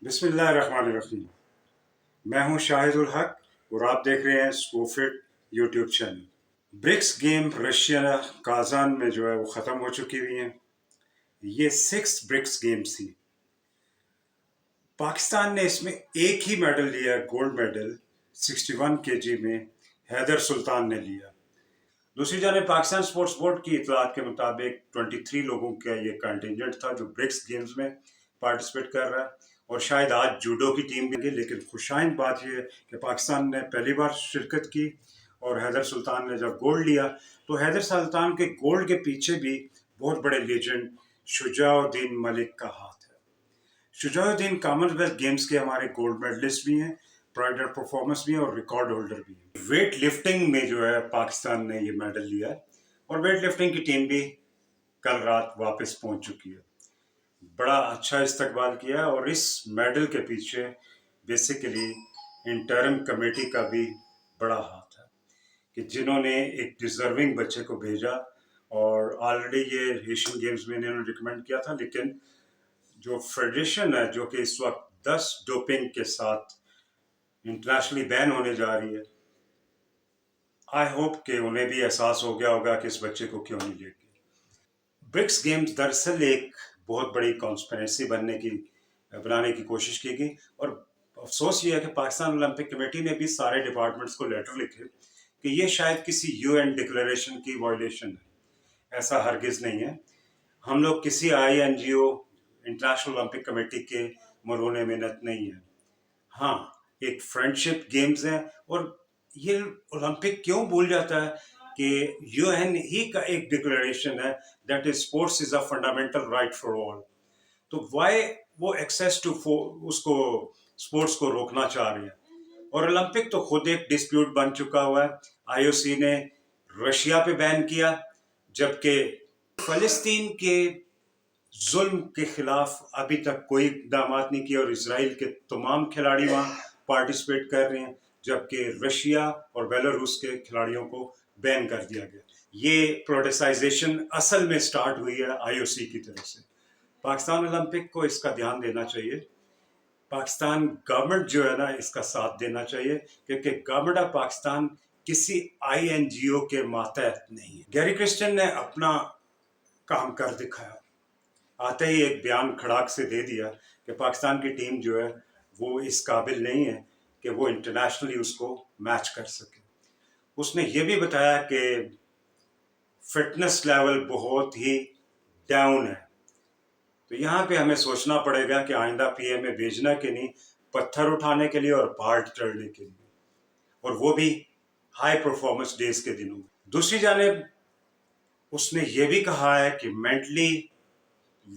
बिस्मिल्लाहिर्रहमानिर्रहीम। मैं हूं शाहिदुल हक और आप देख रहे हैं स्कोफिट YouTube channel. BRICS game Russia Kazan में जो है वो ख़त्म हो चुकी हुई हैं। ये 6 ब्रिक्स गेम्स थी। पाकिस्तान ने इसमें एक ही मेडल लिया, गोल्ड मेडल 61 केजी में हैदर सुल्तान ने लिया। दूसरी जानिब पाकिस्तान स्पोर्ट्स बोर्ड की इतलात के मुताबिक 23 लोगों का ये कंटिंजेंट था जो ब्रिक्स गेम्स में पार्टिसिपेट कर रहा है, और शायद आज जूडो की टीम भी। लेकिन खुशाइंद बात यह है कि पाकिस्तान ने पहली बार शिरकत की और हैदर सुल्तान ने जब गोल्ड लिया तो हैदर सुल्तान के गोल्ड के पीछे भी बहुत बड़े लेजेंड शुजाउद्दीन मलिक का हाथ है। शुजाउद्दीन कॉमनवेल्थ गेम्स के हमारे गोल्ड मेडलिस्ट भी हैं, प्राइड ऑफ परफॉर्मेंस भी हैं और रिकॉर्ड होल्डर भी हैं। वेट लिफ्टिंग में जो है पाकिस्तान ने ये मेडल लिया है और वेट लिफ्टिंग की टीम भी कल रात वापस पहुंच चुकी है। बड़ा अच्छा इस्तकबाल किया और इस मेडल के पीछे बेसिकली इंटरिम कमेटी का भी बड़ा हाथ है कि जिन्होंने एक डिजर्विंग बच्चे को भेजा, और ऑलरेडी ये एशियन गेम्स में इन्होंने रिकमेंड किया था, लेकिन जो फेडरेशन है जो कि इस वक्त 10 डोपिंग के साथ इंटरनेशनली बैन होने जा रही है, आई होप कि उन्हें भी एहसास हो गया होगा कि इस बच्चे को क्यों नहीं लेके। ब्रिक्स गेम्स दरअसल एक बहुत बड़ी कॉन्स्पिरेसी बनाने की कोशिश की गई, और अफसोस ये है कि पाकिस्तान ओलंपिक कमेटी ने भी सारे डिपार्टमेंट्स को लेटर लिखे कि ये शायद किसी यूएन डिक्लेरेशन की वायलेशन है। ऐसा हरगिज नहीं है। हम लोग किसी INGO इंटरनेशनल ओलंपिक कमेटी के मरोने मिन्नत नहीं है। हाँ, एक फ्रेंडशिप गेम्स है, और ये ओलंपिक क्यों भूल जाता है कि UN ही का एक डिक्लेरेशन है that is sports is a fundamental right for all. तो वाई वो एक्सेस टू उसको स्पोर्ट्स को रोकना चाह रही है। और ओलंपिक तो खुद एक डिस्प्यूट बन चुका हुआ है। IOC ने रशिया पे बैन किया, जबकि फलस्तीन के जुल्म के खिलाफ अभी तक कोई इकदाम नहीं किया, और इसराइल के तमाम खिलाड़ी वहाँ पार्टिसिपेट कर रहे हैं, जबकि रशिया और बेलारूस के खिलाड़ियों को बैन कर दिया गया। ये प्रोटेसाइजेशन असल में स्टार्ट हुई है IOC की तरफ से। पाकिस्तान ओलंपिक को इसका ध्यान देना चाहिए। पाकिस्तान गवर्नमेंट जो है ना, इसका साथ देना चाहिए, क्योंकि गवर्नमेंट ऑफ पाकिस्तान किसी INGO के मातहत नहीं है। गैरी क्रिस्टियन ने अपना काम कर दिखाया, आते ही एक बयान खड़ाक से दे दिया कि पाकिस्तान की टीम जो है वो इस काबिल नहीं है कि वो इंटरनेशनली उसको मैच कर सके। उसने ये भी बताया कि फिटनेस लेवल बहुत ही डाउन है। तो यहाँ पे हमें सोचना पड़ेगा कि आइंदा PM में भेजना कि नहीं, पत्थर उठाने के लिए और पहाड़ चढ़ने के लिए, और वो भी हाई परफॉर्मेंस डेज के दिनों में। दूसरी जानिब उसने ये भी कहा है कि मेंटली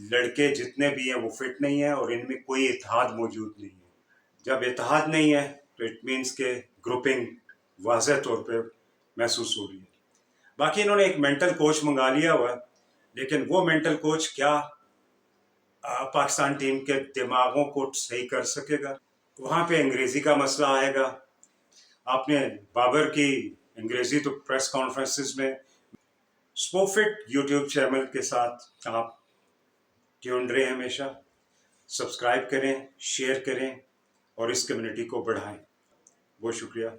लड़के जितने भी हैं वो फिट नहीं है और इनमें कोई इत्तेहाद मौजूद नहीं है। जब इत्तेहाद नहीं है तो इट मीन्स के ग्रुपिंग वाज़ेह तौर पे महसूस हो रही है। बाकी इन्होंने एक मेंटल कोच मंगा लिया हुआ है, लेकिन वो मेंटल कोच क्या पाकिस्तान टीम के दिमागों को सही कर सकेगा? वहाँ पे अंग्रेजी का मसला आएगा। आपने बाबर की अंग्रेजी तो प्रेस कॉन्फ्रेंसेस में। स्पोफिट यूट्यूब चैनल के साथ आप ट्यून्ड रहे हमेशा। सब्सक्राइब करें, शेयर करें और इस कम्युनिटी को बढ़ाएं। बहुत शुक्रिया।